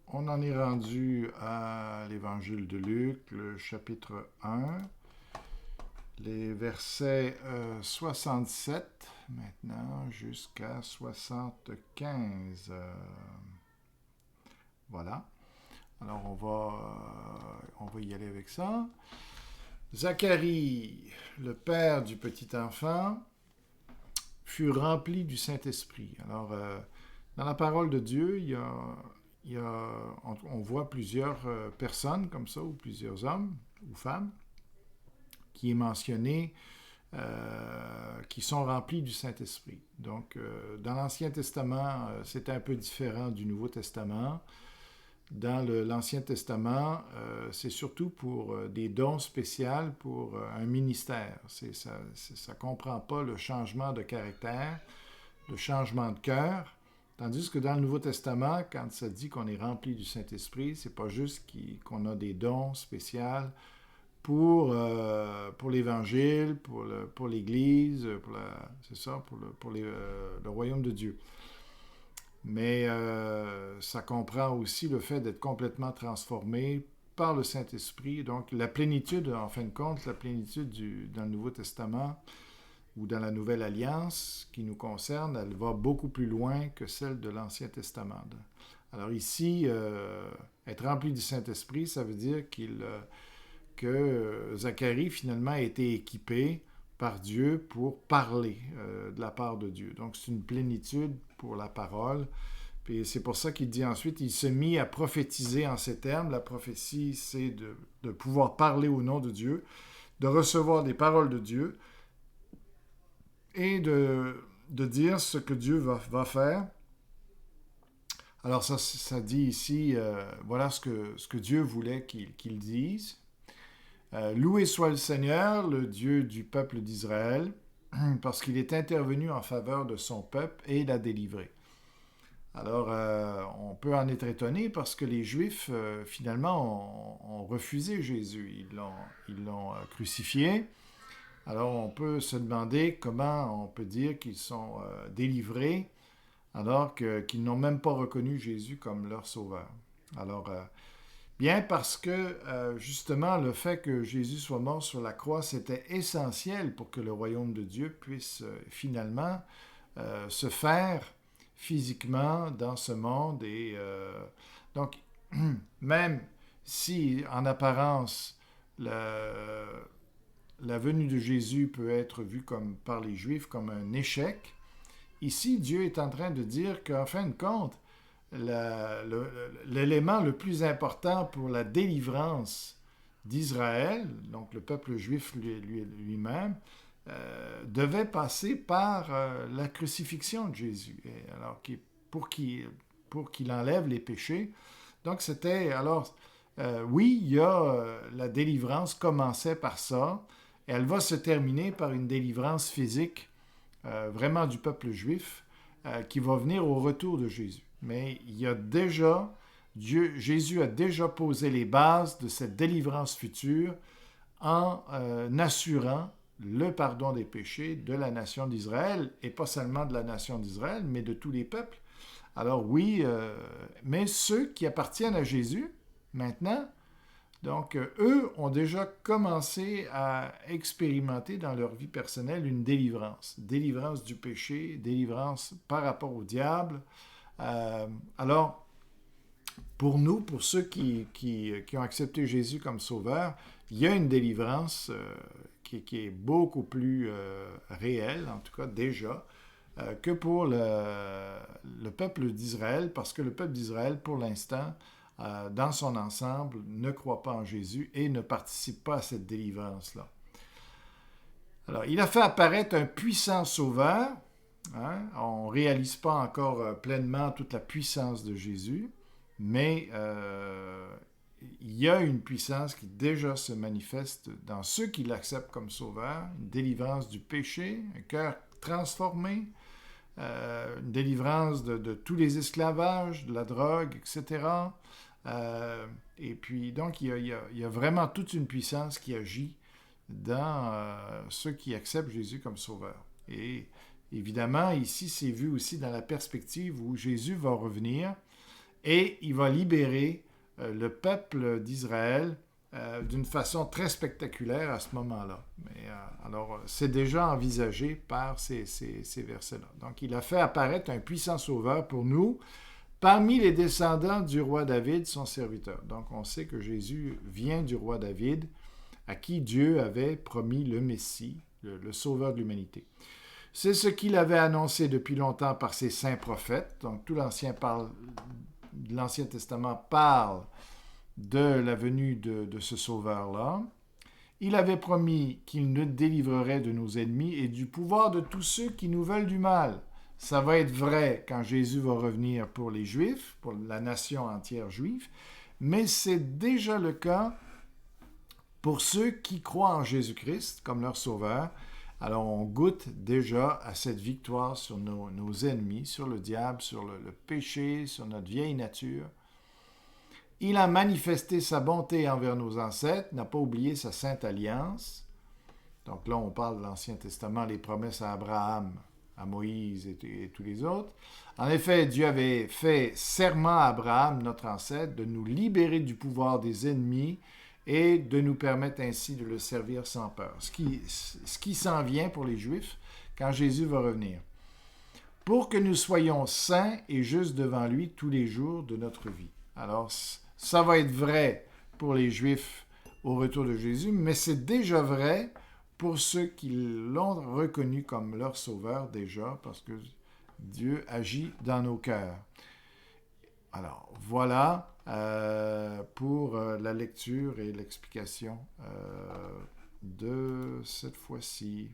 On en est rendu à l'Évangile de Luc, le chapitre 1, les versets 67 maintenant jusqu'à 75. Voilà. Alors on va y aller avec ça. Zacharie, le père du petit enfant, fut rempli du Saint-Esprit. Alors, dans la parole de Dieu, on voit plusieurs personnes comme ça, ou plusieurs hommes ou femmes, qui est mentionné, qui sont remplis du Saint-Esprit. Donc, dans l'Ancien Testament, c'est un peu différent du Nouveau Testament. Dans l'Ancien Testament, c'est surtout pour des dons spéciaux pour un ministère. Ça ne comprend pas le changement de caractère, le changement de cœur. Tandis que dans le Nouveau Testament, quand ça dit qu'on est rempli du Saint-Esprit, c'est pas juste qu'on a des dons spéciaux pour l'Évangile, pour l'Église, c'est ça, le royaume de Dieu. Mais ça comprend aussi le fait d'être complètement transformé par le Saint-Esprit. Donc la plénitude, en fin de compte, la plénitude dans le Nouveau Testament ou dans la Nouvelle Alliance qui nous concerne, elle va beaucoup plus loin que celle de l'Ancien Testament. Alors ici, être rempli du Saint-Esprit, ça veut dire que Zacharie finalement a été équipé par Dieu pour parler de la part de Dieu. Donc c'est une plénitude pour la parole. Puis c'est pour ça qu'il dit ensuite, il se mit à prophétiser en ces termes. La prophétie, c'est de pouvoir parler au nom de Dieu, de recevoir des paroles de Dieu et de dire ce que Dieu va faire. Alors ça dit ici, voilà ce que Dieu voulait qu'il dise. Loué soit le Seigneur, le Dieu du peuple d'Israël, parce qu'il est intervenu en faveur de son peuple et l'a délivré. Alors, on peut en être étonné parce que les Juifs, finalement, ont refusé Jésus. Ils l'ont crucifié. Alors, on peut se demander comment on peut dire qu'ils sont délivrés alors qu'ils n'ont même pas reconnu Jésus comme leur sauveur. Alors, bien parce que, justement, le fait que Jésus soit mort sur la croix, c'était essentiel pour que le royaume de Dieu puisse finalement se faire physiquement dans ce monde. Et donc, même si en apparence la venue de Jésus peut être vue par les Juifs comme un échec, ici Dieu est en train de dire qu'en fin de compte, l'élément le plus important pour la délivrance d'Israël, donc le peuple juif lui-même, devait passer par la crucifixion de Jésus, alors pour qu'il enlève les péchés. Donc c'était, alors, oui, la délivrance commençait par ça, et elle va se terminer par une délivrance physique, vraiment du peuple juif, qui va venir au retour de Jésus. Mais il y a déjà, Jésus a déjà posé les bases de cette délivrance future en assurant le pardon des péchés de la nation d'Israël, et pas seulement de la nation d'Israël, mais de tous les peuples. Alors oui, mais ceux qui appartiennent à Jésus, maintenant, donc eux ont déjà commencé à expérimenter dans leur vie personnelle une délivrance. Délivrance du péché, délivrance par rapport au diable. Alors, pour nous, pour ceux qui ont accepté Jésus comme sauveur, il y a une délivrance qui est beaucoup plus réelle, en tout cas déjà, que pour le peuple d'Israël, parce que le peuple d'Israël, pour l'instant, dans son ensemble, ne croit pas en Jésus et ne participe pas à cette délivrance-là. Alors, il a fait apparaître un puissant sauveur. Hein? On ne réalise pas encore pleinement toute la puissance de Jésus, mais il y a une puissance qui déjà se manifeste dans ceux qui l'acceptent comme sauveur, une délivrance du péché, un cœur transformé, une délivrance de tous les esclavages, de la drogue, etc. Et puis, donc, il y a vraiment toute une puissance qui agit dans ceux qui acceptent Jésus comme sauveur. Et évidemment, ici, c'est vu aussi dans la perspective où Jésus va revenir et il va libérer le peuple d'Israël d'une façon très spectaculaire à ce moment-là. Mais, alors, c'est déjà envisagé par ces versets-là. Donc, il a fait apparaître un puissant sauveur pour nous parmi les descendants du roi David, son serviteur. Donc, on sait que Jésus vient du roi David, à qui Dieu avait promis le Messie, le sauveur de l'humanité. C'est ce qu'il avait annoncé depuis longtemps par ses saints prophètes. Donc, tout l'Ancien Testament parle de la venue de ce sauveur-là. Il avait promis qu'il nous délivrerait de nos ennemis et du pouvoir de tous ceux qui nous veulent du mal. Ça va être vrai quand Jésus va revenir pour les Juifs, pour la nation entière juive, mais c'est déjà le cas pour ceux qui croient en Jésus-Christ comme leur sauveur. Alors on goûte déjà à cette victoire sur nos ennemis, sur le diable, sur le péché, sur notre vieille nature. Il a manifesté sa bonté envers nos ancêtres, n'a pas oublié sa sainte alliance. Donc là, on parle de l'Ancien Testament, les promesses à Abraham, à Moïse et tous les autres. En effet, Dieu avait fait serment à Abraham, notre ancêtre, de nous libérer du pouvoir des ennemis et de nous permettre ainsi de le servir sans peur. Ce qui s'en vient pour les Juifs quand Jésus va revenir. Pour que nous soyons saints et justes devant lui tous les jours de notre vie. Alors, ça va être vrai pour les Juifs au retour de Jésus, mais c'est déjà vrai pour ceux qui l'ont reconnu comme leur sauveur déjà, parce que Dieu agit dans nos cœurs. Alors, voilà pour la lecture et l'explication de cette fois-ci.